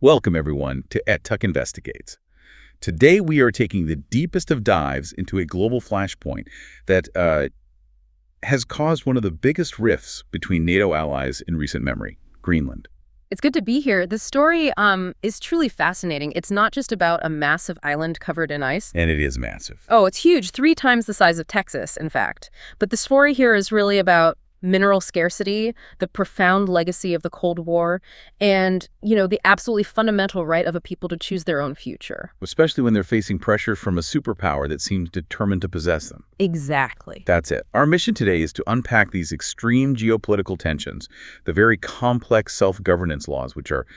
Welcome, everyone, to ETUK Investigates. Today, we are taking the deepest of dives into a global flashpoint that has caused one of the biggest rifts between NATO allies in recent memory, Greenland. It's good to be here. The story is truly fascinating. It's not just about a massive island covered in ice. And it is massive. Oh, it's huge, 3 times the size of Texas, in fact. But the story here is really about mineral scarcity, the profound legacy of the Cold War, and, the absolutely fundamental right of a people to choose their own future. Especially when they're facing pressure from a superpower that seems determined to possess them. Exactly. That's it. Our mission today is to unpack these extreme geopolitical tensions, the very complex self-governance laws, which are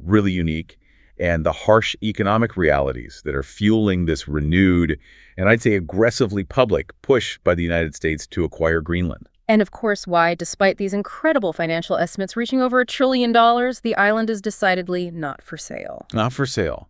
really unique, and the harsh economic realities that are fueling this renewed, and I'd say aggressively public, push by the United States to acquire Greenland. And of course why, despite these incredible financial estimates reaching over $1 trillion, the island is decidedly not for sale. Not for sale.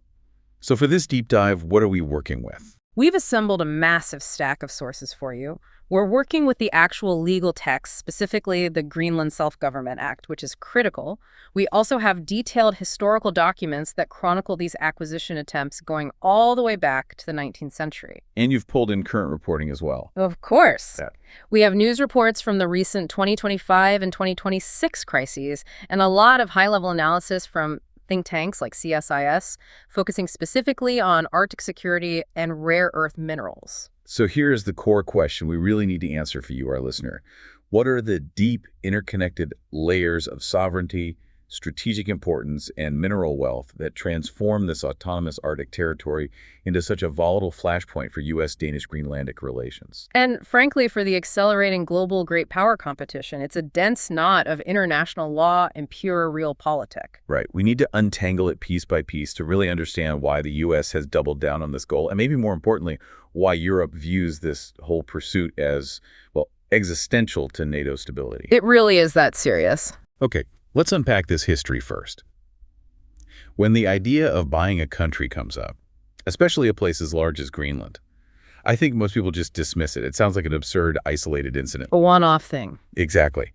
So for this deep dive, what are we working with? We've assembled a massive stack of sources for you. We're working with the actual legal text, specifically the Greenland Self-Government Act, which is critical. We also have detailed historical documents that chronicle these acquisition attempts going all the way back to the 19th century. And you've pulled in current reporting as well. Of course. Yeah. We have news reports from the recent 2025 and 2026 crises, and a lot of high-level analysis from think tanks like CSIS, focusing specifically on Arctic security and rare earth minerals. So here's the core question we really need to answer for you, our listener. What are the deep, interconnected layers of sovereignty, strategic importance, and mineral wealth that transform this autonomous Arctic territory into such a volatile flashpoint for U.S.-Danish Greenlandic relations? And frankly, for the accelerating global great power competition, it's a dense knot of international law and pure realpolitik. Right. We need to untangle it piece by piece to really understand why the U.S. has doubled down on this goal, and maybe more importantly, why Europe views this whole pursuit as, well, existential to NATO stability. It really is that serious. Okay. Let's unpack this history first. When the idea of buying a country comes up, especially a place as large as Greenland, I think most people just dismiss it. It sounds like an absurd, isolated incident. A one-off thing. Exactly.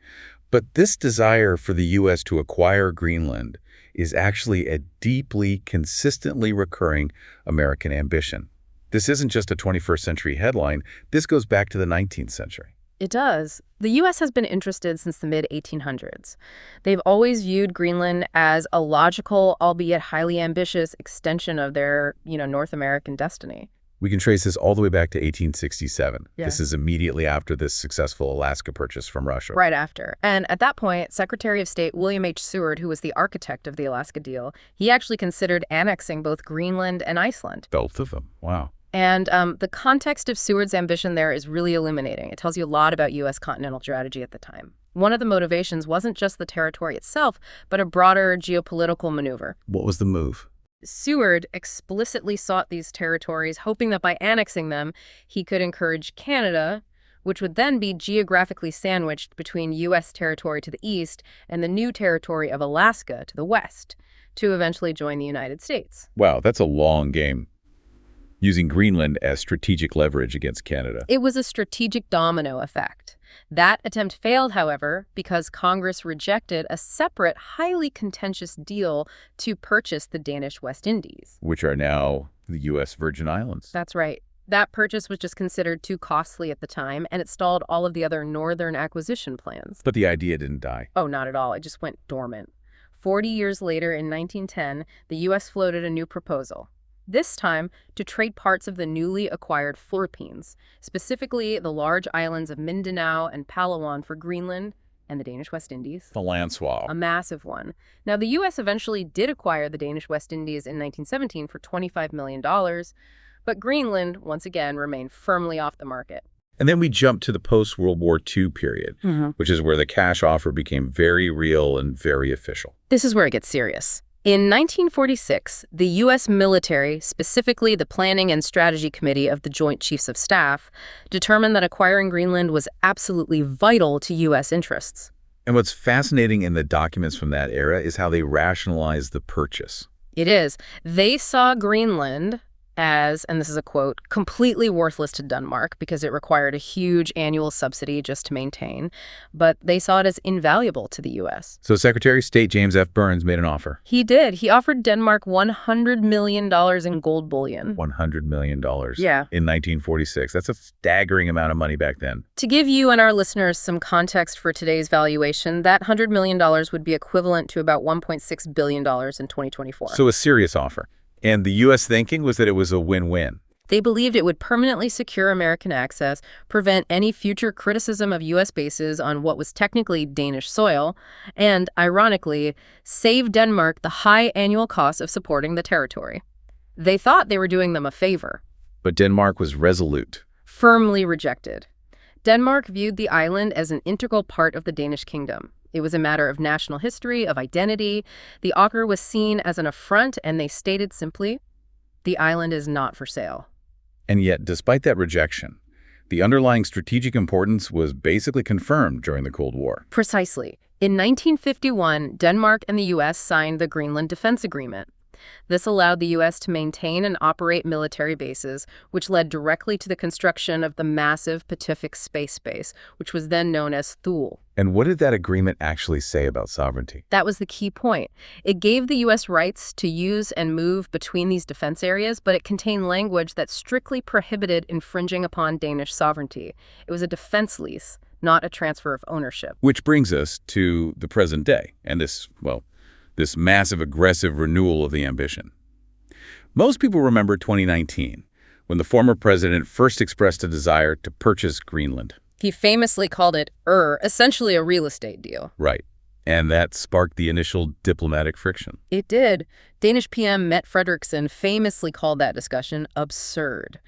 But this desire for the U.S. to acquire Greenland is actually a deeply, consistently recurring American ambition. This isn't just a 21st century headline. This goes back to the 19th century. It does. The U.S. has been interested since the mid-1800s. They've always viewed Greenland as a logical, albeit highly ambitious, extension of their, North American destiny. We can trace this all the way back to 1867. Yeah. This is immediately after this successful Alaska purchase from Russia. Right after. And at that point, Secretary of State William H. Seward, who was the architect of the Alaska deal, he actually considered annexing both Greenland and Iceland. Both of them. Wow. And the context of Seward's ambition there is really illuminating. It tells you a lot about U.S. continental strategy at the time. One of the motivations wasn't just the territory itself, but a broader geopolitical maneuver. What was the move? Seward explicitly sought these territories, hoping that by annexing them, he could encourage Canada, which would then be geographically sandwiched between U.S. territory to the east and the new territory of Alaska to the west, to eventually join the United States. Wow, that's a long game. Using Greenland as strategic leverage against Canada. It was a strategic domino effect. That attempt failed, however, because Congress rejected a separate, highly contentious deal to purchase the Danish West Indies. Which are now the U.S. Virgin Islands. That's right. That purchase was just considered too costly at the time, and it stalled all of the other northern acquisition plans. But the idea didn't die. Oh, not at all. It just went dormant. 40 years later, in 1910, the U.S. floated a new proposal. This time to trade parts of the newly acquired Philippines, specifically the large islands of Mindanao and Palawan for Greenland and the Danish West Indies. The land swap. A massive one. Now, the U.S. eventually did acquire the Danish West Indies in 1917 for $25 million, but Greenland, once again, remained firmly off the market. And then we jump to the post-World War II period, which is where the cash offer became very real and very official. This is where it gets serious. In 1946, the U.S. military, specifically the Planning and Strategy Committee of the Joint Chiefs of Staff, determined that acquiring Greenland was absolutely vital to U.S. interests. And what's fascinating in the documents from that era is how they rationalized the purchase. It is. They saw Greenland as, and this is a quote, completely worthless to Denmark because it required a huge annual subsidy just to maintain, but they saw it as invaluable to the U.S. So Secretary of State James F. Burns made an offer. He did. He offered Denmark $100 million in gold bullion. $100 million. Yeah. In 1946. That's a staggering amount of money back then. To give you and our listeners some context for today's valuation, that $100 million would be equivalent to about $1.6 billion in 2024. So a serious offer. And the U.S. thinking was that it was a win-win. They believed it would permanently secure American access, prevent any future criticism of U.S. bases on what was technically Danish soil, and, ironically, save Denmark the high annual cost of supporting the territory. They thought they were doing them a favor. But Denmark was resolute. Firmly rejected. Denmark viewed the island as an integral part of the Danish kingdom. It was a matter of national history, of identity. The offer was seen as an affront, and they stated simply, the island is not for sale. And yet, despite that rejection, the underlying strategic importance was basically confirmed during the Cold War. Precisely. In 1951, Denmark and the U.S. signed the Greenland Defense Agreement. This allowed the U.S. to maintain and operate military bases, which led directly to the construction of the massive Pacific Space Base, which was then known as Thule. And what did that agreement actually say about sovereignty? That was the key point. It gave the U.S. rights to use and move between these defense areas, but it contained language that strictly prohibited infringing upon Danish sovereignty. It was a defense lease, not a transfer of ownership. Which brings us to the present day, and this massive aggressive renewal of the ambition. Most people remember 2019, when the former president first expressed a desire to purchase Greenland. He famously called it essentially a real estate deal. Right. And that sparked the initial diplomatic friction. It did. Danish PM Mette Frederiksen famously called that discussion absurd.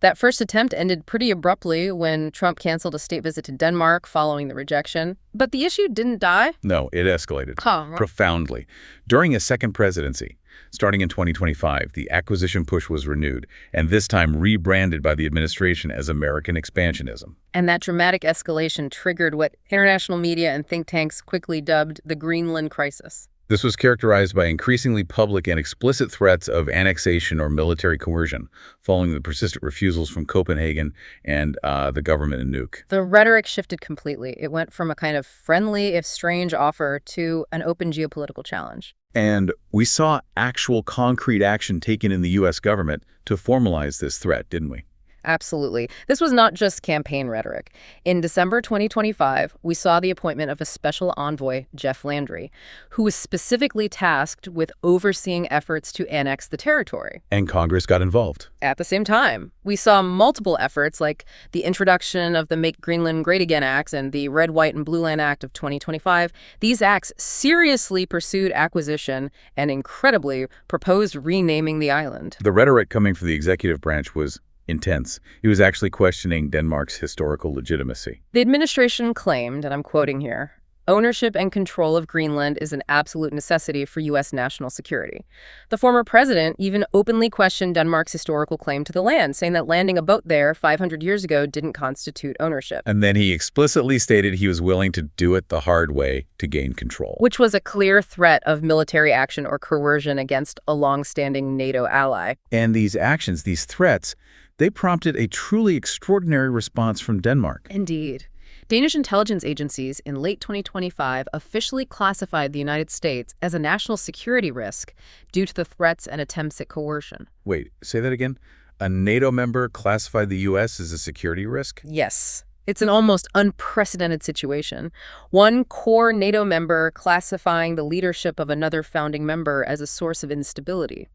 That first attempt ended pretty abruptly when Trump canceled a state visit to Denmark following the rejection. But the issue didn't die. No, it escalated profoundly. During his second presidency, starting in 2025, the acquisition push was renewed, and this time rebranded by the administration as American expansionism. And that dramatic escalation triggered what international media and think tanks quickly dubbed the Greenland crisis. This was characterized by increasingly public and explicit threats of annexation or military coercion, following the persistent refusals from Copenhagen and the government in ETUK. The rhetoric shifted completely. It went from a kind of friendly, if strange, offer to an open geopolitical challenge. And we saw actual concrete action taken in the U.S. government to formalize this threat, didn't we? Absolutely. This was not just campaign rhetoric. In December 2025, we saw the appointment of a special envoy, Jeff Landry, who was specifically tasked with overseeing efforts to annex the territory. And Congress got involved. At the same time, we saw multiple efforts like the introduction of the Make Greenland Great Again Act and the Red, White, and Blue Land Act of 2025. These acts seriously pursued acquisition and, incredibly, proposed renaming the island. The rhetoric coming from the executive branch was intense. He was actually questioning Denmark's historical legitimacy. The administration claimed, and I'm quoting here, ownership and control of Greenland is an absolute necessity for U.S. national security. The former president even openly questioned Denmark's historical claim to the land, saying that landing a boat there 500 years ago didn't constitute ownership. And then he explicitly stated he was willing to do it the hard way to gain control. Which was a clear threat of military action or coercion against a long-standing NATO ally. And these actions, these threats, they prompted a truly extraordinary response from Denmark. Indeed. Danish intelligence agencies in late 2025 officially classified the United States as a national security risk due to the threats and attempts at coercion. Wait, say that again? A NATO member classified the U.S. as a security risk? Yes. It's an almost unprecedented situation. One core NATO member classifying the leadership of another founding member as a source of instability.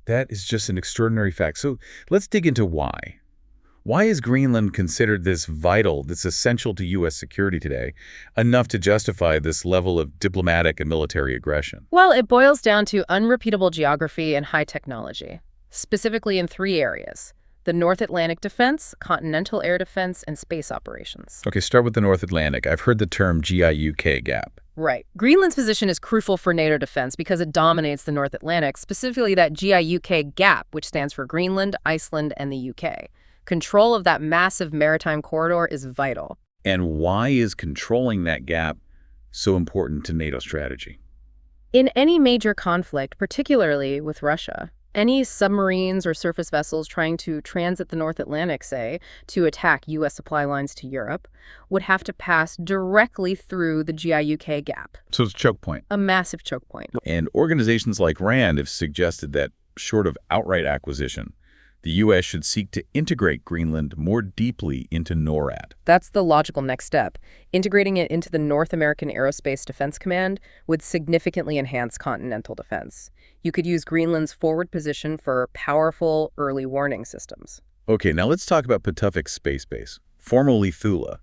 That is just an extraordinary fact. So let's dig into why. Why is Greenland considered this vital, this essential to U.S. security today, enough to justify this level of diplomatic and military aggression? Well, it boils down to unrepeatable geography and high technology, specifically in 3 areas: the North Atlantic defense, continental air defense, and space operations. Okay, start with the North Atlantic. I've heard the term GIUK gap. Right. Greenland's position is crucial for NATO defense because it dominates the North Atlantic, specifically that GIUK gap, which stands for Greenland, Iceland, and the UK. Control of that massive maritime corridor is vital. And why is controlling that gap so important to NATO strategy? In any major conflict, particularly with Russia, Any submarines or surface vessels trying to transit the North Atlantic, say, to attack U.S. supply lines to Europe, would have to pass directly through the GIUK gap. So it's a choke point. A massive choke point. And organizations like RAND have suggested that, short of outright acquisition, the U.S. should seek to integrate Greenland more deeply into NORAD. That's the logical next step. Integrating it into the North American Aerospace Defense Command would significantly enhance continental defense. You could use Greenland's forward position for powerful early warning systems. Okay, now let's talk about Patufik's space base, formerly Thule.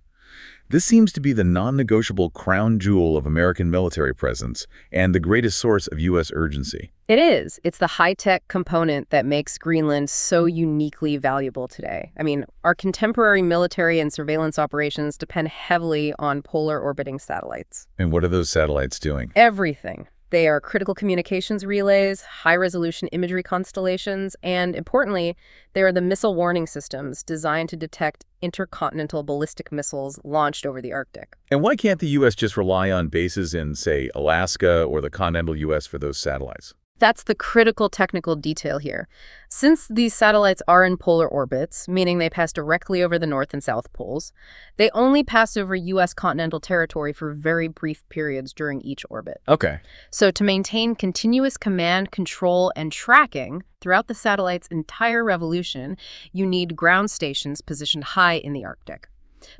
This seems to be the non-negotiable crown jewel of American military presence and the greatest source of U.S. urgency. It is. It's the high-tech component that makes Greenland so uniquely valuable today. I mean, our contemporary military and surveillance operations depend heavily on polar orbiting satellites. And what are those satellites doing? Everything. They are critical communications relays, high-resolution imagery constellations, and importantly, they are the missile warning systems designed to detect intercontinental ballistic missiles launched over the Arctic. And why can't the U.S. just rely on bases in, say, Alaska or the continental U.S. for those satellites? That's the critical technical detail here. Since these satellites are in polar orbits, meaning they pass directly over the North and South poles, they only pass over U.S. continental territory for very brief periods during each orbit. Okay. So to maintain continuous command, control, and tracking throughout the satellite's entire revolution, you need ground stations positioned high in the Arctic.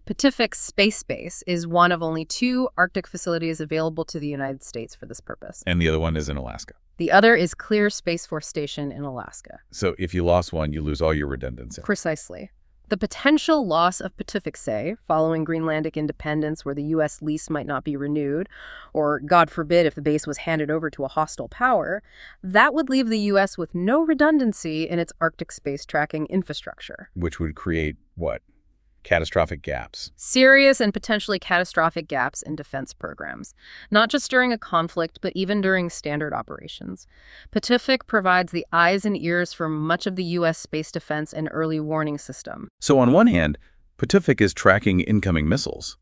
Patufik's space base is one of only 2 Arctic facilities available to the United States for this purpose. And the other one is in Alaska. The other is Clear Space Force Station in Alaska. So if you lost one, you lose all your redundancy. Precisely. The potential loss of Patufik, say, following Greenlandic independence where the U.S. lease might not be renewed, or, God forbid, if the base was handed over to a hostile power, that would leave the U.S. with no redundancy in its Arctic space tracking infrastructure. Which would create, what? Catastrophic gaps. Serious and potentially catastrophic gaps in defense programs, not just during a conflict, but even during standard operations. Patufik provides the eyes and ears for much of the U.S. space defense and early warning system. So on one hand, Patufik is tracking incoming missiles.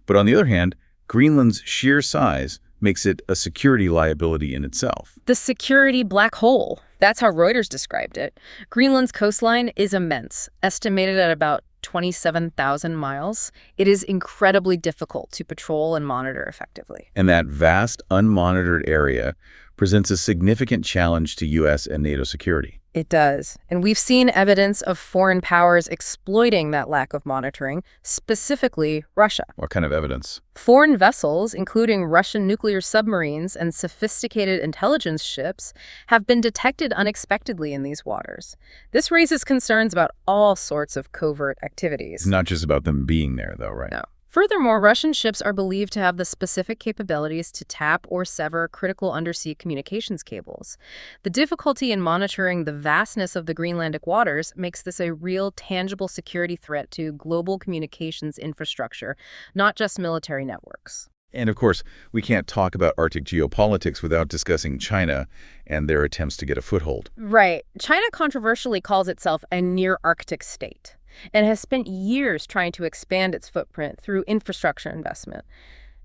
But on the other hand, Greenland's sheer size makes it a security liability in itself. The security black hole. That's how Reuters described it. Greenland's coastline is immense, estimated at about 27,000 miles. It is incredibly difficult to patrol and monitor effectively. And that vast, unmonitored area presents a significant challenge to U.S. and NATO security. It does. And we've seen evidence of foreign powers exploiting that lack of monitoring, specifically Russia. What kind of evidence? Foreign vessels, including Russian nuclear submarines and sophisticated intelligence ships, have been detected unexpectedly in these waters. This raises concerns about all sorts of covert activities. It's not just about them being there, though, right? No. Furthermore, Russian ships are believed to have the specific capabilities to tap or sever critical undersea communications cables. The difficulty in monitoring the vastness of the Greenlandic waters makes this a real, tangible security threat to global communications infrastructure, not just military networks. And of course, we can't talk about Arctic geopolitics without discussing China and their attempts to get a foothold. Right. China controversially calls itself a near-Arctic state and has spent years trying to expand its footprint through infrastructure investment.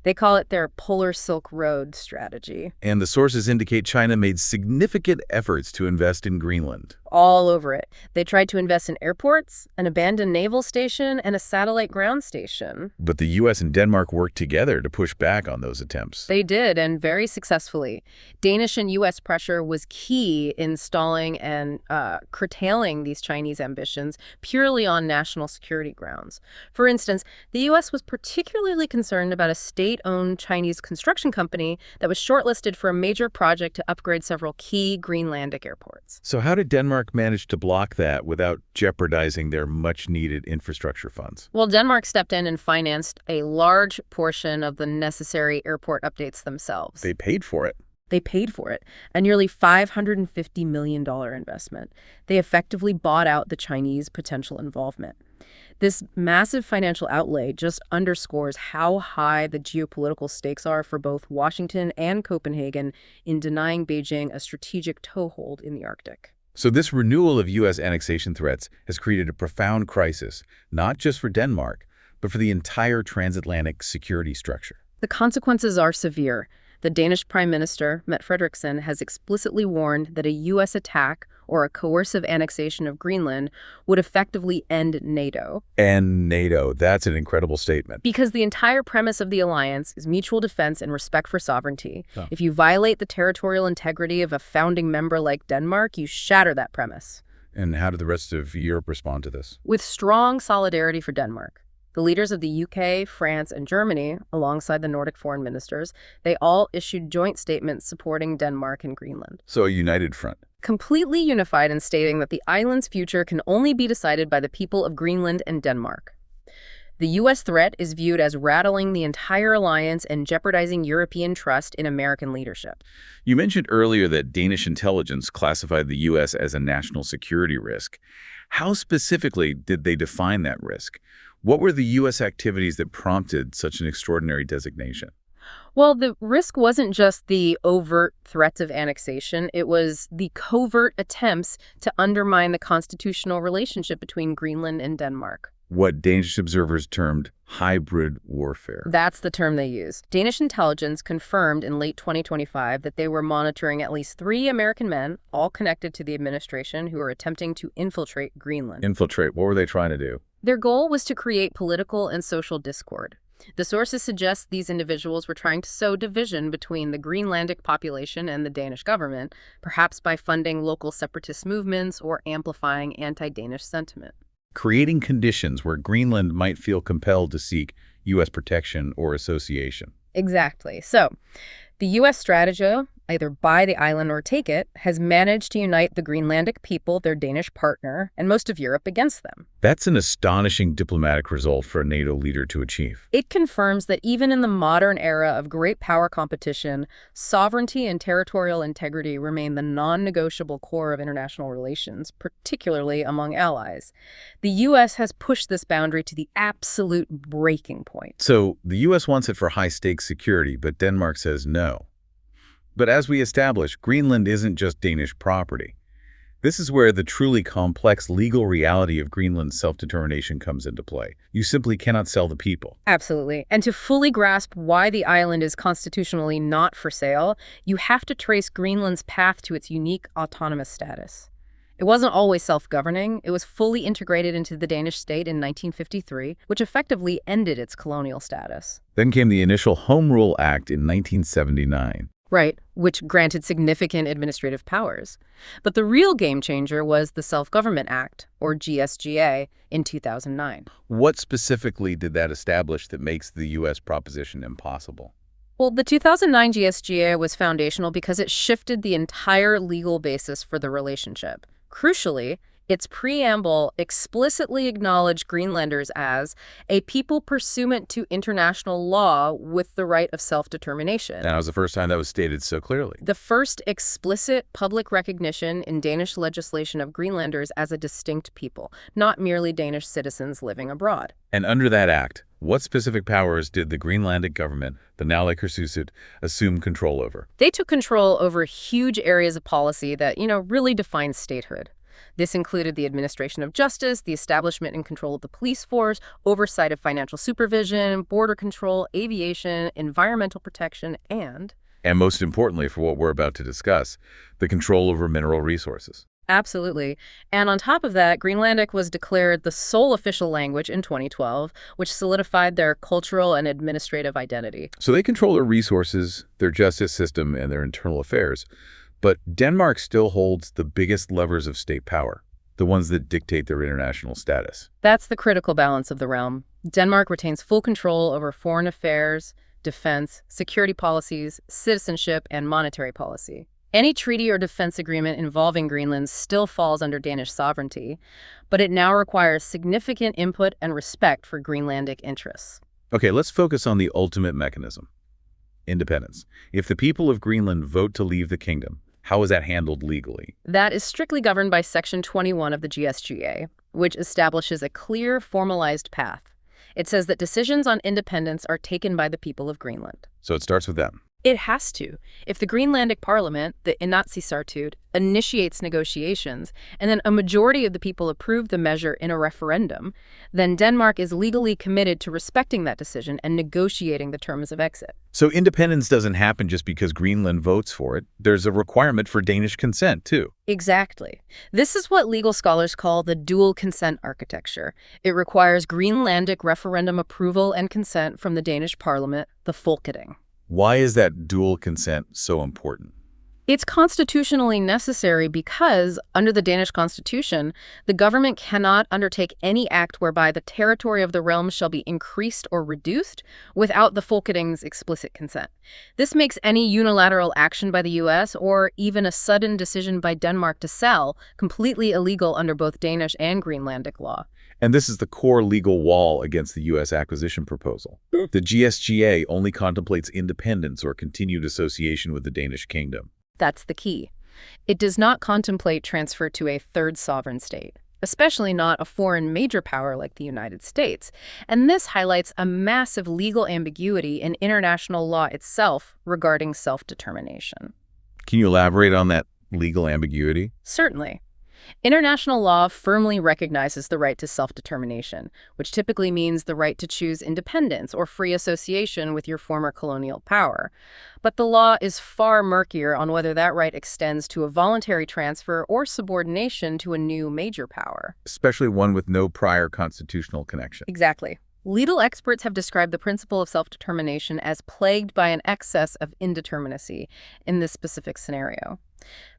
They call it their Polar Silk Road strategy. And the sources indicate China made significant efforts to invest in Greenland. All over it. They tried to invest in airports, an abandoned naval station, and a satellite ground station. But the U.S. and Denmark worked together to push back on those attempts. They did, and very successfully. Danish and U.S. pressure was key in stalling and curtailing these Chinese ambitions purely on national security grounds. For instance, the U.S. was particularly concerned about a state-owned Chinese construction company that was shortlisted for a major project to upgrade several key Greenlandic airports. So how did Denmark manage to block that without jeopardizing their much-needed infrastructure funds? Well, Denmark stepped in and financed a large portion of the necessary airport updates themselves. They paid for it. They paid for it, a nearly $550 million investment. They effectively bought out the Chinese potential involvement. This massive financial outlay just underscores how high the geopolitical stakes are for both Washington and Copenhagen in denying Beijing a strategic toehold in the Arctic. So this renewal of U.S. annexation threats has created a profound crisis, not just for Denmark, but for the entire transatlantic security structure. The consequences are severe. The Danish Prime Minister, Mette Frederiksen, has explicitly warned that a U.S. attack or a coercive annexation of Greenland, would effectively end NATO. And NATO, that's an incredible statement. Because the entire premise of the alliance is mutual defense and respect for sovereignty. Oh. If you violate the territorial integrity of a founding member like Denmark, you shatter that premise. And how did the rest of Europe respond to this? With strong solidarity for Denmark. The leaders of the UK, France, and Germany, alongside the Nordic foreign ministers, they all issued joint statements supporting Denmark and Greenland. So a united front. Completely unified in stating that the island's future can only be decided by the people of Greenland and Denmark. The U.S. threat is viewed as rattling the entire alliance and jeopardizing European trust in American leadership. You mentioned earlier that Danish intelligence classified the U.S. as a national security risk. How specifically did they define that risk? What were the U.S. activities that prompted such an extraordinary designation? Well, the risk wasn't just the overt threats of annexation. It was the covert attempts to undermine the constitutional relationship between Greenland and Denmark. What Danish observers termed hybrid warfare. That's the term they used. Danish intelligence confirmed in late 2025 that they were monitoring at least 3 American men, all connected to the administration, who were attempting to infiltrate Greenland. Infiltrate? What were they trying to do? Their goal was to create political and social discord. The sources suggest these individuals were trying to sow division between the Greenlandic population and the Danish government, perhaps by funding local separatist movements or amplifying anti-Danish sentiment. Creating conditions where Greenland might feel compelled to seek U.S. protection or association. Exactly. So, the U.S. strategy, either buy the island or take it, has managed to unite the Greenlandic people, their Danish partner, and most of Europe against them. That's an astonishing diplomatic result for a NATO leader to achieve. It confirms that even in the modern era of great power competition, sovereignty and territorial integrity remain the non-negotiable core of international relations, particularly among allies. The U.S. has pushed this boundary to the absolute breaking point. So the U.S. wants it for high-stakes security, but Denmark says no. But as we established, Greenland isn't just Danish property. This is where the truly complex legal reality of Greenland's self-determination comes into play. You simply cannot sell the people. Absolutely. And to fully grasp why the island is constitutionally not for sale, you have to trace Greenland's path to its unique autonomous status. It wasn't always self-governing. It was fully integrated into the Danish state in 1953, which effectively ended its colonial status. Then came the initial Home Rule Act in 1979. Right, which granted significant administrative powers. But the real game changer was the Self-Government Act, or GSGA, in 2009. What specifically did that establish that makes the U.S. proposition impossible? Well, the 2009 GSGA was foundational because it shifted the entire legal basis for the relationship. Crucially, its preamble explicitly acknowledged Greenlanders as a people pursuant to international law with the right of self-determination. That was the first time that was stated so clearly. The first explicit public recognition in Danish legislation of Greenlanders as a distinct people, not merely Danish citizens living abroad. And under that act, what specific powers did the Greenlandic government, the Naalakkersuisut, assume control over? They took control over huge areas of policy that, really defined statehood. This included the administration of justice, the establishment and control of the police force, oversight of financial supervision, border control, aviation, environmental protection, and most importantly, for what we're about to discuss, the control over mineral resources. Absolutely. And on top of that, Greenlandic was declared the sole official language in 2012, which solidified their cultural and administrative identity. So they control their resources, their justice system, and their internal affairs. But Denmark still holds the biggest levers of state power, the ones that dictate their international status. That's the critical balance of the realm. Denmark retains full control over foreign affairs, defense, security policies, citizenship, and monetary policy. Any treaty or defense agreement involving Greenland still falls under Danish sovereignty, but it now requires significant input and respect for Greenlandic interests. Okay, let's focus on the ultimate mechanism, independence. If the people of Greenland vote to leave the kingdom, how is that handled legally? That is strictly governed by Section 21 of the GSGA, which establishes a clear, formalized path. It says that decisions on independence are taken by the people of Greenland. So it starts with them. It has to. If the Greenlandic parliament, the Inatsisartut, initiates negotiations, and then a majority of the people approve the measure in a referendum, then Denmark is legally committed to respecting that decision and negotiating the terms of exit. So independence doesn't happen just because Greenland votes for it. There's a requirement for Danish consent, too. Exactly. This is what legal scholars call the dual consent architecture. It requires Greenlandic referendum approval and consent from the Danish parliament, the Folketing. Why is that dual consent so important? It's constitutionally necessary because, under the Danish constitution, the government cannot undertake any act whereby the territory of the realm shall be increased or reduced without the Folketing's explicit consent. This makes any unilateral action by the U.S. or even a sudden decision by Denmark to sell completely illegal under both Danish and Greenlandic law. And this is the core legal wall against the U.S. acquisition proposal. The GSGA only contemplates independence or continued association with the Danish kingdom. That's the key. It does not contemplate transfer to a third sovereign state, especially not a foreign major power like the United States. And this highlights a massive legal ambiguity in international law itself regarding self-determination. Can you elaborate on that legal ambiguity? Certainly. International law firmly recognizes the right to self-determination, which typically means the right to choose independence or free association with your former colonial power. But the law is far murkier on whether that right extends to a voluntary transfer or subordination to a new major power. Especially one with no prior constitutional connection. Exactly. Legal experts have described the principle of self-determination as plagued by an excess of indeterminacy in this specific scenario.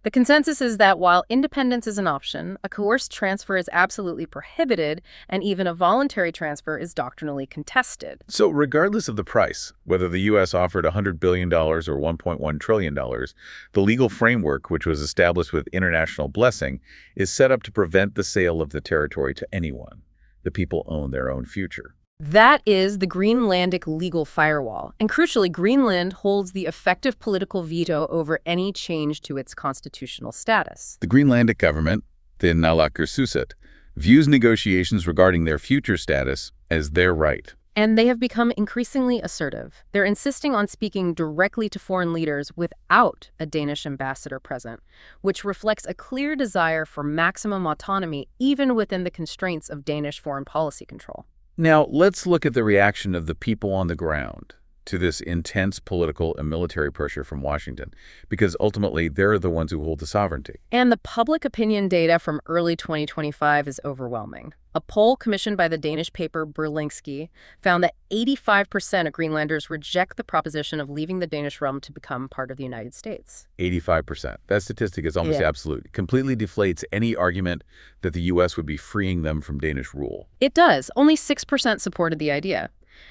The consensus is that while independence is an option, a coerced transfer is absolutely prohibited, and even a voluntary transfer is doctrinally contested. So regardless of the price, whether the U.S. offered $100 billion or $1.1 trillion, the legal framework, which was established with international blessing, is set up to prevent the sale of the territory to anyone. The people own their own future. That is the Greenlandic legal firewall, and crucially, Greenland holds the effective political veto over any change to its constitutional status. The Greenlandic government, the Naalakkersuisut, views negotiations regarding their future status as their right. And they have become increasingly assertive. They're insisting on speaking directly to foreign leaders without a Danish ambassador present, which reflects a clear desire for maximum autonomy even within the constraints of Danish foreign policy control. Now, let's look at the reaction of the people on the ground to this intense political and military pressure from Washington, because ultimately they're the ones who hold the sovereignty. And the public opinion data from early 2025 is overwhelming. A poll commissioned by the Danish paper Berlingske found that 85% of Greenlanders reject the proposition of leaving the Danish realm to become part of the United States. 85%. That statistic is almost absolute. It completely deflates any argument that the U.S. would be freeing them from Danish rule. It does. Only 6% supported the idea.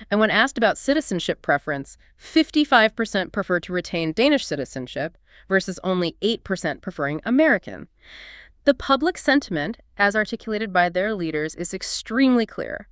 And when asked about citizenship preference, 55% prefer to retain Danish citizenship versus only 8% preferring American. The public sentiment, as articulated by their leaders, is extremely clear.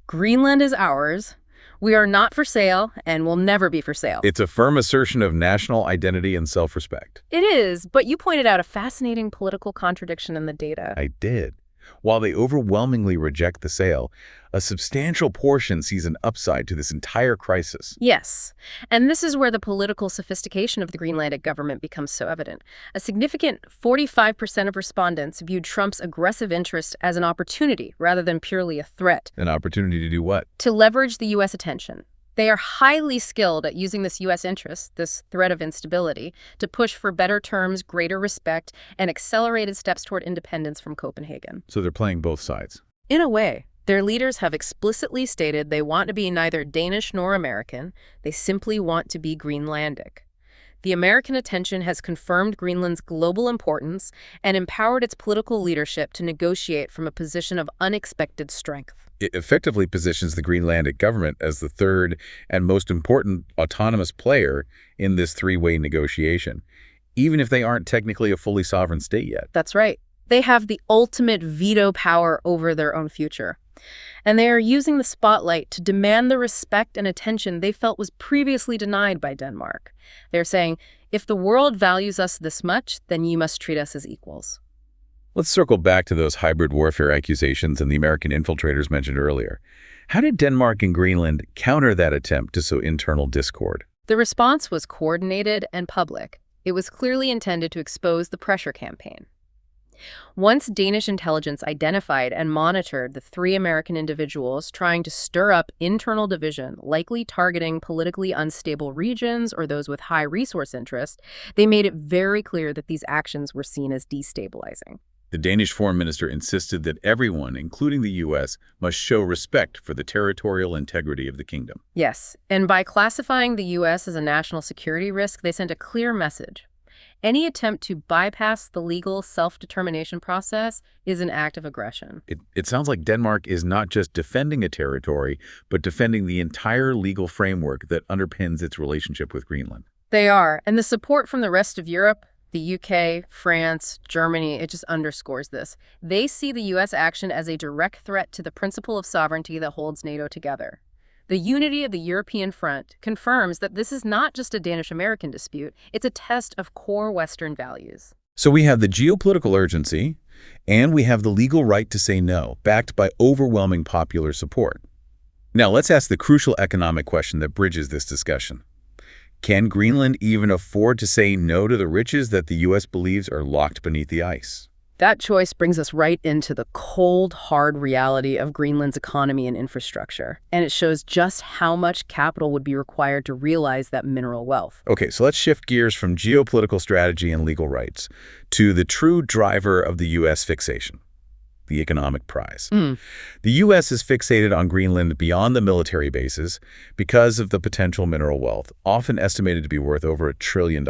Greenland is ours. We are not for sale and will never be for sale. It's a firm assertion of national identity and self-respect. It is, but you pointed out a fascinating political contradiction in the data. I did. While they overwhelmingly reject the sale, a substantial portion sees an upside to this entire crisis. Yes, and this is where the political sophistication of the Greenlandic government becomes so evident. A significant 45% of respondents viewed Trump's aggressive interest as an opportunity rather than purely a threat. An opportunity to do what? To leverage the U.S. attention. They are highly skilled at using this U.S. interest, this threat of instability, to push for better terms, greater respect, and accelerated steps toward independence from Copenhagen. So they're playing both sides. In a way, their leaders have explicitly stated they want to be neither Danish nor American. They simply want to be Greenlandic. The American attention has confirmed Greenland's global importance and empowered its political leadership to negotiate from a position of unexpected strength. It effectively positions the Greenlandic government as the third and most important autonomous player in this three-way negotiation, even if they aren't technically a fully sovereign state yet. That's right. They have the ultimate veto power over their own future. And they are using the spotlight to demand the respect and attention they felt was previously denied by Denmark. They're saying, if the world values us this much, then you must treat us as equals. Let's circle back to those hybrid warfare accusations and the American infiltrators mentioned earlier. How did Denmark and Greenland counter that attempt to sow internal discord? The response was coordinated and public. It was clearly intended to expose the pressure campaign. Once Danish intelligence identified and monitored the three American individuals trying to stir up internal division, likely targeting politically unstable regions or those with high resource interest, they made it very clear that these actions were seen as destabilizing. The Danish foreign minister insisted that everyone, including the U.S., must show respect for the territorial integrity of the kingdom. Yes, and by classifying the U.S. as a national security risk, they sent a clear message. Any attempt to bypass the legal self-determination process is an act of aggression. It sounds like Denmark is not just defending a territory, but defending the entire legal framework that underpins its relationship with Greenland. They are, and the support from the rest of Europe, the UK, France, Germany, it just underscores this. They see the U.S. action as a direct threat to the principle of sovereignty that holds NATO together. The unity of the European front confirms that this is not just a Danish-American dispute, it's a test of core Western values. So we have the geopolitical urgency, and we have the legal right to say no, backed by overwhelming popular support. Now let's ask the crucial economic question that bridges this discussion. Can Greenland even afford to say no to the riches that the U.S. believes are locked beneath the ice? That choice brings us right into the cold, hard reality of Greenland's economy and infrastructure, and it shows just how much capital would be required to realize that mineral wealth. Okay, so let's shift gears from geopolitical strategy and legal rights to the true driver of the U.S. fixation, the economic prize. The U.S. is fixated on Greenland beyond the military bases because of the potential mineral wealth, often estimated to be worth over $1 trillion.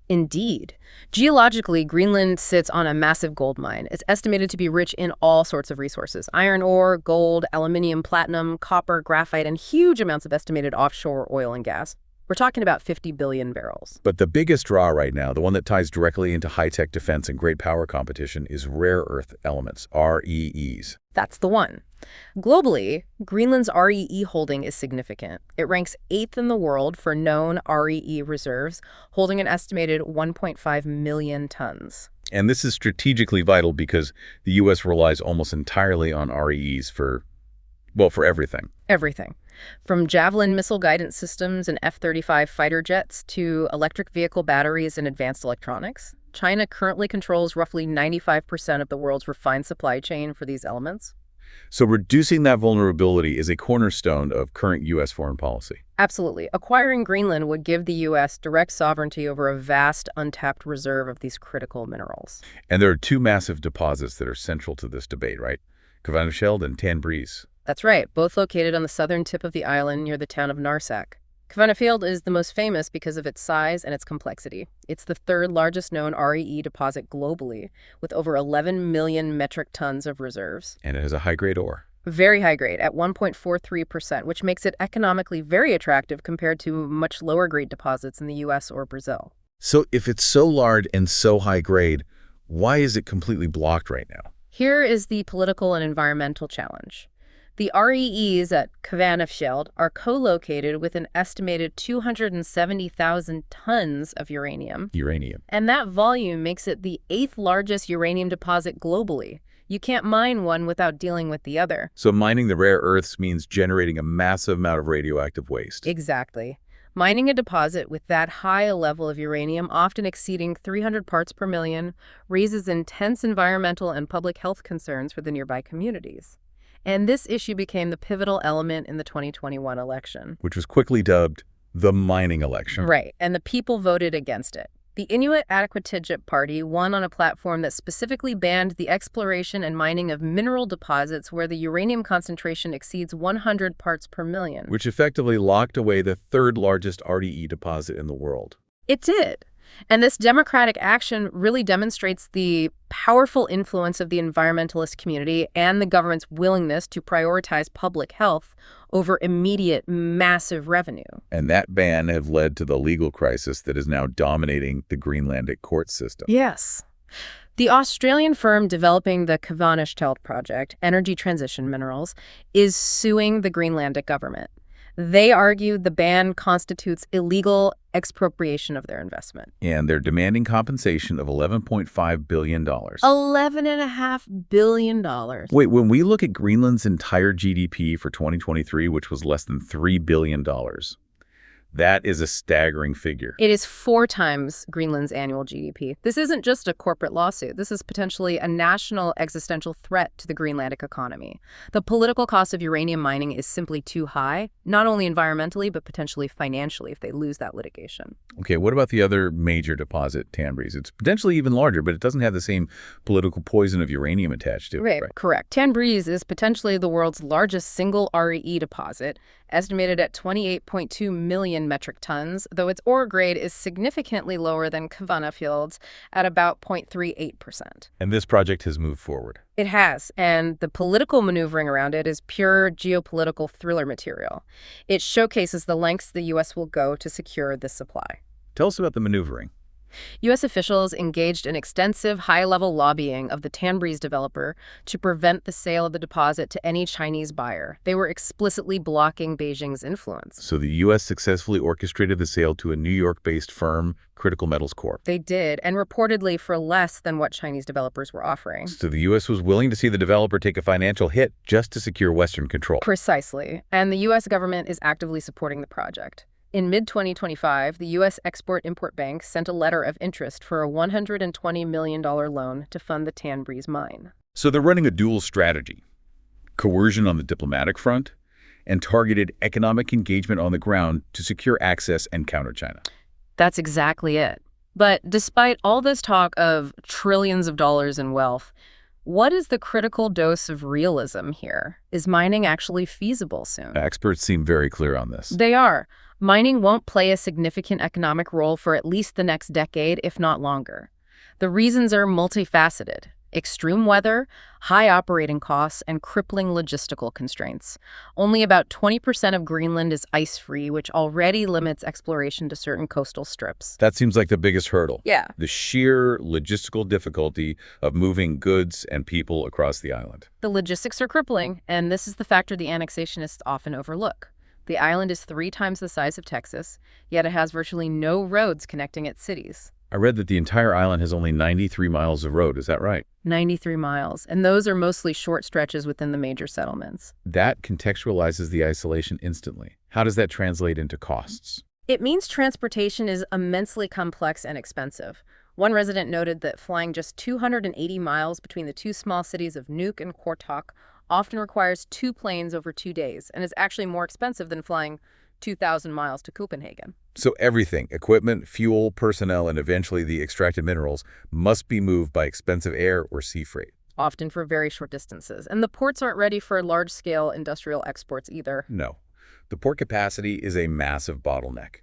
Indeed. Geologically, Greenland sits on a massive gold mine. It's estimated to be rich in all sorts of resources: iron ore, gold, aluminium, platinum, copper, graphite, and huge amounts of estimated offshore oil and gas. We're talking about 50 billion barrels. But the biggest draw right now, the one that ties directly into high-tech defense and great power competition, is rare earth elements, REEs. That's the one. Globally, Greenland's REE holding is significant. It ranks 8th in the world for known REE reserves, holding an estimated 1.5 million tons. And this is strategically vital because the U.S. relies almost entirely on REEs for everything. Everything. From Javelin missile guidance systems and F-35 fighter jets to electric vehicle batteries and advanced electronics, China currently controls roughly 95% of the world's refined supply chain for these elements. So reducing that vulnerability is a cornerstone of current U.S. foreign policy. Absolutely. Acquiring Greenland would give the U.S. direct sovereignty over a vast, untapped reserve of these critical minerals. And there are two massive deposits that are central to this debate, right? Kvanefjeld and Tan Breeze. That's right, both located on the southern tip of the island near the town of Narsak. Kvanefjeld is the most famous because of its size and its complexity. It's the third largest known REE deposit globally, with over 11 million metric tons of reserves. And it has a high-grade ore. Very high grade, at 1.43%, which makes it economically very attractive compared to much lower grade deposits in the U.S. or Brazil. So if it's so large and so high grade, why is it completely blocked right now? Here is the political and environmental challenge. The REEs at Kvanefjeld are co-located with an estimated 270,000 tons of uranium. And that volume makes it the 8th largest uranium deposit globally. You can't mine one without dealing with the other. So mining the rare earths means generating a massive amount of radioactive waste. Exactly. Mining a deposit with that high a level of uranium, often exceeding 300 parts per million, raises intense environmental and public health concerns for the nearby communities. And this issue became the pivotal element in the 2021 election. Which was quickly dubbed the mining election. Right, and the people voted against it. The Inuit Atquitijit Party won on a platform that specifically banned the exploration and mining of mineral deposits where the uranium concentration exceeds 100 parts per million. Which effectively locked away the third largest REE deposit in the world. It did. And this democratic action really demonstrates the powerful influence of the environmentalist community and the government's willingness to prioritize public health over immediate, massive revenue. And that ban has led to the legal crisis that is now dominating the Greenlandic court system. Yes. The Australian firm developing the Kvanefjeld project, Energy Transition Minerals, is suing the Greenlandic government. They argue the ban constitutes illegal expropriation of their investment. And they're demanding compensation of $11.5 billion. $11.5 billion. Wait, when we look at Greenland's entire GDP for 2023, which was less than $3 billion, That is a staggering figure. It is 4 times Greenland's annual GDP. This isn't just a corporate lawsuit. This is potentially a national existential threat to the Greenlandic economy. The political cost of uranium mining is simply too high, not only environmentally, but potentially financially if they lose that litigation. Okay, what about the other major deposit, Tanbreez? It's potentially even larger, but it doesn't have the same political poison of uranium attached to it. Right, correct. Tanbreez is potentially the world's largest single REE deposit, estimated at 28.2 million metric tons, though its ore grade is significantly lower than Kavanagh Fields at about 0.38%. And this project has moved forward. It has, and the political maneuvering around it is pure geopolitical thriller material. It showcases the lengths the U.S. will go to secure this supply. Tell us about the maneuvering. U.S. officials engaged in extensive high-level lobbying of the Tanbreez developer to prevent the sale of the deposit to any Chinese buyer. They were explicitly blocking Beijing's influence. So the U.S. successfully orchestrated the sale to a New York-based firm, Critical Metals Corp. They did, and reportedly for less than what Chinese developers were offering. So the U.S. was willing to see the developer take a financial hit just to secure Western control. Precisely, and the U.S. government is actively supporting the project. In mid-2025, the U.S. Export-Import Bank sent a letter of interest for a $120 million loan to fund the Tanbreez mine. So they're running a dual strategy: coercion on the diplomatic front and targeted economic engagement on the ground to secure access and counter China. That's exactly it. But despite all this talk of trillions of dollars in wealth, what is the critical dose of realism here? Is mining actually feasible soon? Experts seem very clear on this. They are. Mining won't play a significant economic role for at least the next decade, if not longer. The reasons are multifaceted: extreme weather, high operating costs, and crippling logistical constraints. Only about 20% of Greenland is ice-free, which already limits exploration to certain coastal strips. That seems like the biggest hurdle. Yeah. The sheer logistical difficulty of moving goods and people across the island. The logistics are crippling, and this is the factor the annexationists often overlook. The island is 3 times the size of Texas, yet it has virtually no roads connecting its cities. I read that the entire island has only 93 miles of road. Is that right? 93 miles, and those are mostly short stretches within the major settlements. That contextualizes the isolation instantly. How does that translate into costs? It means transportation is immensely complex and expensive. One resident noted that flying just 280 miles between the 2 small cities of Nuuk and Kortok often requires 2 planes over 2 days and is actually more expensive than flying 2,000 miles to Copenhagen. So everything, equipment, fuel, personnel, and eventually the extracted minerals, must be moved by expensive air or sea freight. Often for very short distances. And the ports aren't ready for large-scale industrial exports either. No. The port capacity is a massive bottleneck.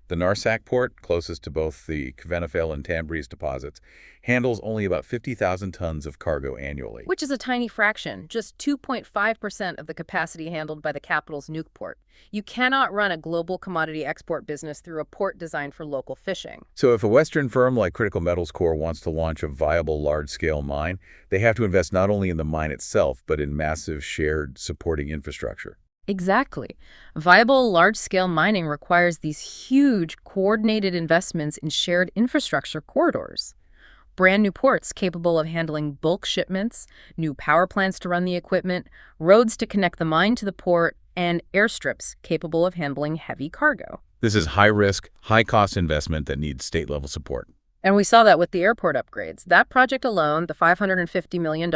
The Narsak port, closest to both the Kvanefjeld and Tanbreez deposits, handles only about 50,000 tons of cargo annually. Which is a tiny fraction, just 2.5% of the capacity handled by the capital's Nuuk port. You cannot run a global commodity export business through a port designed for local fishing. So if a Western firm like Critical Metals Corp wants to launch a viable large-scale mine, they have to invest not only in the mine itself, but in massive shared supporting infrastructure. Exactly. Viable large-scale mining requires these huge, coordinated investments in shared infrastructure corridors. Brand new ports capable of handling bulk shipments, new power plants to run the equipment, roads to connect the mine to the port, and airstrips capable of handling heavy cargo. This is high-risk, high-cost investment that needs state-level support. And we saw that with the airport upgrades. That project alone, the $550 million,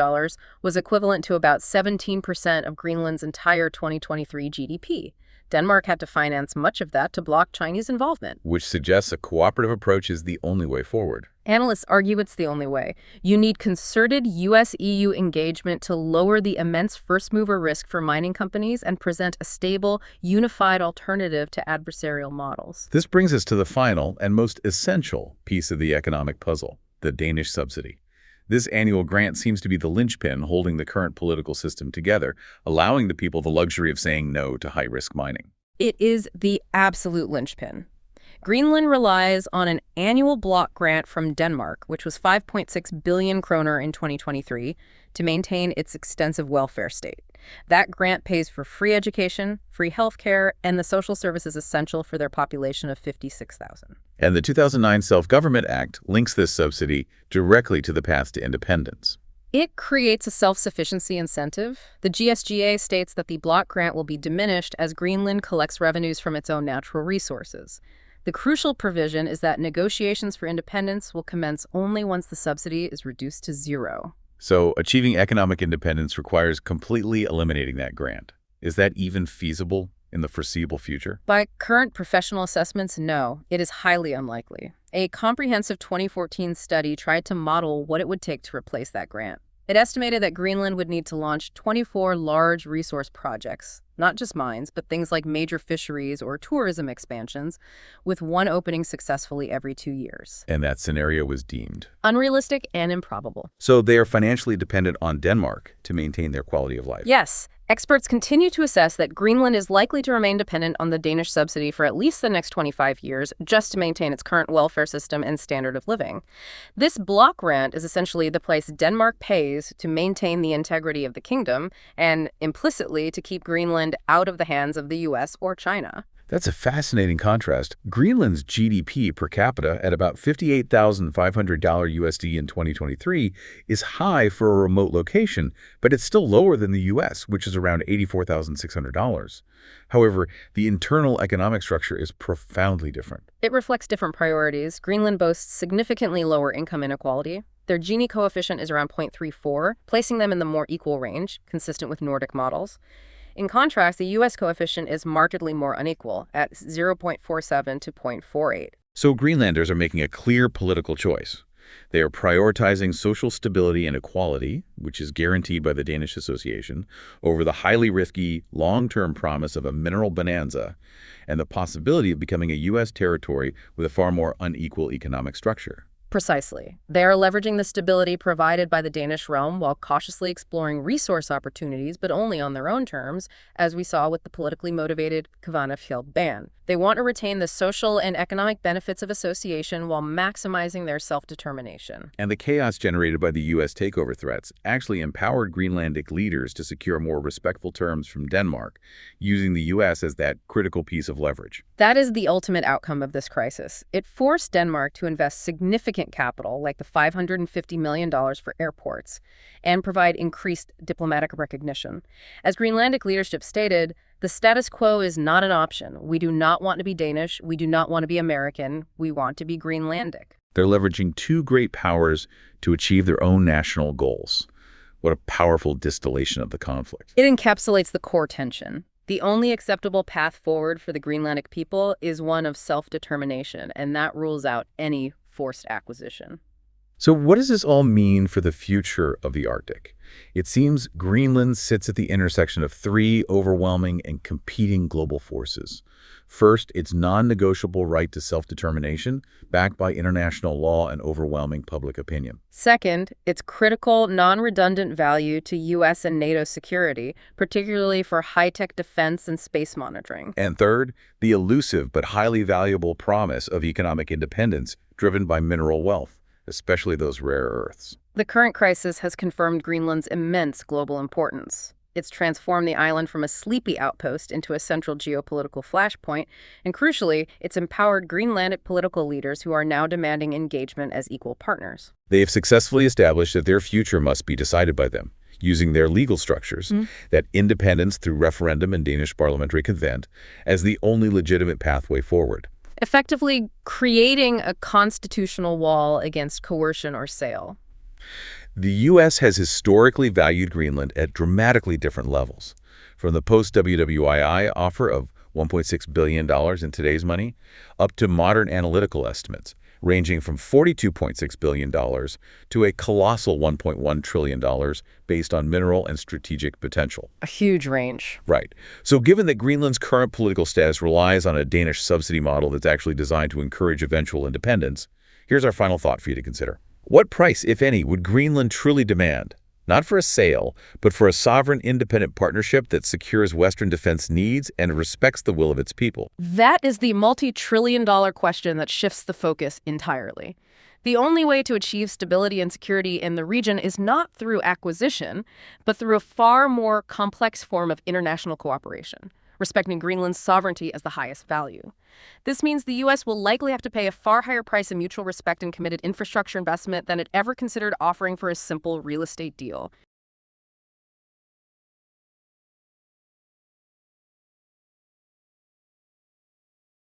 was equivalent to about 17% of Greenland's entire 2023 GDP. Denmark had to finance much of that to block Chinese involvement. Which suggests a cooperative approach is the only way forward. Analysts argue it's the only way. You need concerted U.S.-EU engagement to lower the immense first-mover risk for mining companies and present a stable, unified alternative to adversarial models. This brings us to the final and most essential piece of the economic puzzle, the Danish subsidy. This annual grant seems to be the linchpin holding the current political system together, allowing the people the luxury of saying no to high-risk mining. It is the absolute linchpin. Greenland relies on an annual block grant from Denmark, which was 5.6 billion kroner in 2023, to maintain its extensive welfare state. That grant pays for free education, free health care, and the social services essential for their population of 56,000. And the 2009 Self-Government Act links this subsidy directly to the path to independence. It creates a self-sufficiency incentive. The GSGA states that the block grant will be diminished as Greenland collects revenues from its own natural resources. The crucial provision is that negotiations for independence will commence only once the subsidy is reduced to zero. So achieving economic independence requires completely eliminating that grant. Is that even feasible in the foreseeable future? By current professional assessments, no, it is highly unlikely. A comprehensive 2014 study tried to model what it would take to replace that grant. It estimated that Greenland would need to launch 24 large resource projects, not just mines, but things like major fisheries or tourism expansions, with one opening successfully every 2 years. And that scenario was deemed Unrealistic and improbable. so they are financially dependent on Denmark to maintain their quality of life. Yes, experts continue to assess that Greenland is likely to remain dependent on the Danish subsidy for at least the next 25 years just to maintain its current welfare system and standard of living. This block grant is essentially the price Denmark pays to maintain the integrity of the kingdom and implicitly to keep Greenland out of the hands of the US or China. That's a fascinating contrast. Greenland's GDP per capita at about $58,500 USD in 2023 is high for a remote location, but it's still lower than the US, which is around $84,600. However, the internal economic structure is profoundly different. It reflects different priorities. Greenland boasts significantly lower income inequality. Their Gini coefficient is around 0.34, placing them in the more equal range, consistent with Nordic models. In contrast, the U.S. coefficient is markedly more unequal, at 0.47 to 0.48. So Greenlanders are making a clear political choice. They are prioritizing social stability and equality, which is guaranteed by the Danish Association, over the highly risky, long-term promise of a mineral bonanza and the possibility of becoming a U.S. territory with a far more unequal economic structure. Precisely. They are leveraging the stability provided by the Danish realm while cautiously exploring resource opportunities, but only on their own terms, as we saw with the politically motivated Kvanefjeld ban. They want to retain the social and economic benefits of association while maximizing their self-determination. And the chaos generated by the U.S. takeover threats actually empowered Greenlandic leaders to secure more respectful terms from Denmark, using the U.S. as that critical piece of leverage. That is the ultimate outcome of this crisis. It forced Denmark to invest significant capital, like the $550 million for airports, and provide increased diplomatic recognition. As Greenlandic leadership stated, the status quo is not an option. We do not want to be Danish. We do not want to be American. We want to be Greenlandic. They're leveraging two great powers to achieve their own national goals. What a powerful distillation of the conflict. It encapsulates the core tension. The only acceptable path forward for the Greenlandic people is one of self-determination, and that rules out any forced acquisition. So what does this all mean for the future of the Arctic? It seems Greenland sits at the intersection of three overwhelming and competing global forces. First, its non-negotiable right to self-determination, backed by international law and overwhelming public opinion. Second, its critical, non-redundant value to U.S. and NATO security, particularly for high-tech defense and space monitoring. And third, the elusive but highly valuable promise of economic independence driven by mineral wealth, especially those rare earths. The current crisis has confirmed Greenland's immense global importance. It's transformed the island from a sleepy outpost into a central geopolitical flashpoint, and crucially, it's empowered Greenlandic political leaders who are now demanding engagement as equal partners. They have successfully established that their future must be decided by them, using their legal structures, that independence through referendum and Danish parliamentary consent, as the only legitimate pathway forward. Effectively creating a constitutional wall against coercion or sale. The U.S. has historically valued Greenland at dramatically different levels, from the post-WWII offer of $1.6 billion in today's money, up to modern analytical estimates, ranging from $42.6 billion to a colossal $1.1 trillion based on mineral and strategic potential. A huge range. Right. So given that Greenland's current political status relies on a Danish subsidy model that's actually designed to encourage eventual independence, here's our final thought for you to consider. What price, if any, would Greenland truly demand? Not for a sale, but for a sovereign, independent partnership that secures Western defense needs and respects the will of its people. That is the multi-trillion-dollar question that shifts the focus entirely. The only way to achieve stability and security in the region is not through acquisition, but through a far more complex form of international cooperation. respecting Greenland's sovereignty as the highest value. This means the U.S. will likely have to pay a far higher price in mutual respect and committed infrastructure investment than it ever considered offering for a simple real estate deal.